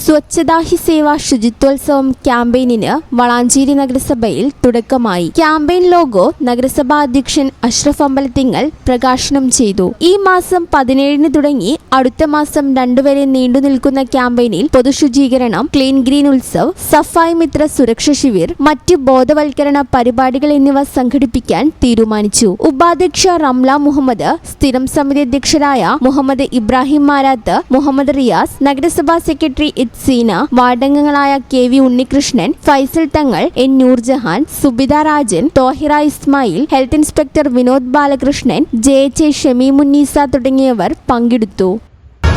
സ്വച്ഛതാ ഹി സേവ ശുചിത്വോത്സവം ക്യാമ്പയിനിന് വളാഞ്ചേരി നഗരസഭയിൽ തുടക്കമായി. Campaign logo നഗരസഭാ അധ്യക്ഷൻ അഷ്റഫ് അമ്പലത്തിങ്ങൽ പ്രകാശനം ചെയ്തു. ഈ മാസം 17 തുടങ്ങി അടുത്ത മാസം 2 വരെ നീണ്ടു നിൽക്കുന്ന ക്യാമ്പയിനിൽ പൊതുശുചീകരണം, ക്ലീൻ ഗ്രീൻ ഉത്സവ്, സഫായി മിത്ര സുരക്ഷ ശിവിർ, മറ്റ് ബോധവൽക്കരണ പരിപാടികൾ എന്നിവ സംഘടിപ്പിക്കാൻ തീരുമാനിച്ചു. ഉപാധ്യക്ഷ റംല മുഹമ്മദ്, സ്ഥിരം സമിതി അധ്യക്ഷരായ മുഹമ്മദ് ഇബ്രാഹിം മാരാത്ത്, മുഹമ്മദ് റിയാസ്, നഗരസഭാ സെക്രട്ടറി സീന, വാർഡംഗങ്ങളായ KV Unnikrishnan, Faisal Thangal, N Noorjahan, Subitha Rajan, Thohira Ismail, health inspector Vinod Balakrishnan, JH Shameemunnisa തുടങ്ങിയവർ പങ്കെടുത്തു.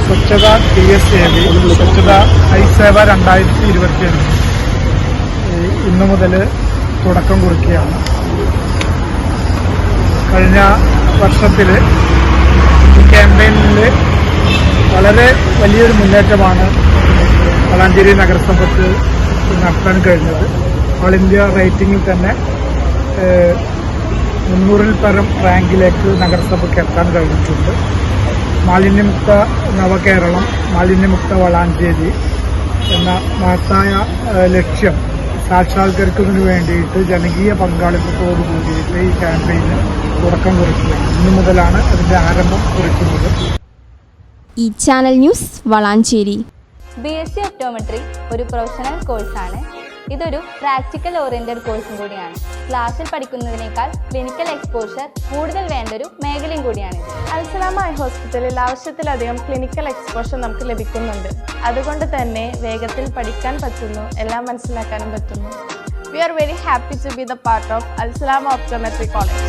സ്വച്ഛതാ ഹി സേവ 2022 ഇന്നു മുതൽ തുടക്കം കുറിക്കുകയാണ്. കഴിഞ്ഞ വർഷത്തിൽ ഈ ക്യാമ്പയിനിൽ വളരെ വലിയൊരു മുന്നേറ്റമാണ് വളാഞ്ചേരി നഗരസഭയ്ക്ക് നടത്താൻ കഴിഞ്ഞത്. ഓൾ ഇന്ത്യ റേറ്റിംഗിൽ തന്നെ 300-ൽ പരം റാങ്കിലേക്ക് നഗരസഭയ്ക്ക് എത്താൻ കഴിഞ്ഞിട്ടുണ്ട്. മാലിന്യമുക്ത നവകേരളം, മാലിന്യമുക്ത വളാഞ്ചേരി എന്ന മഹത്തായ ലക്ഷ്യം സാക്ഷാത്കരിക്കുന്നതിന് വേണ്ടിയിട്ട് ജനകീയ പങ്കാളിത്തത്തോടു കൂടിയിട്ട് ഈ ക്യാമ്പയിന് തുടക്കം കുറിക്കുകയാണ്. ഇന്നു മുതലാണ് അതിൻ്റെ ആരംഭം കുറിക്കുന്നത്. ഈ channel news Valanchery. BSc optometry ഒരു പ്രൊഫഷണൽ കോഴ്സാണ്. ഇതൊരു പ്രാക്ടിക്കൽ ഓറിയന്റഡ് കോഴ്സും കൂടിയാണ്. ക്ലാസ്സിൽ പഠിക്കുന്നതിനേക്കാൾ ക്ലിനിക്കൽ എക്സ്പോഷർ കൂടുതൽ വേണ്ടൊരു മേഖലയും കൂടിയാണ്. അൽസലാമ ഐ ഹോസ്പിറ്റലിൽ ആവശ്യത്തിലധികം ക്ലിനിക്കൽ എക്സ്പോഷർ നമുക്ക് ലഭിക്കുന്നുണ്ട്. അതുകൊണ്ട് തന്നെ വേഗത്തിൽ പഠിക്കാൻ പറ്റുന്നു, എല്ലാം മനസ്സിലാക്കാനും പറ്റുന്നു. We are very happy to be the part of Al Salama Optometry College.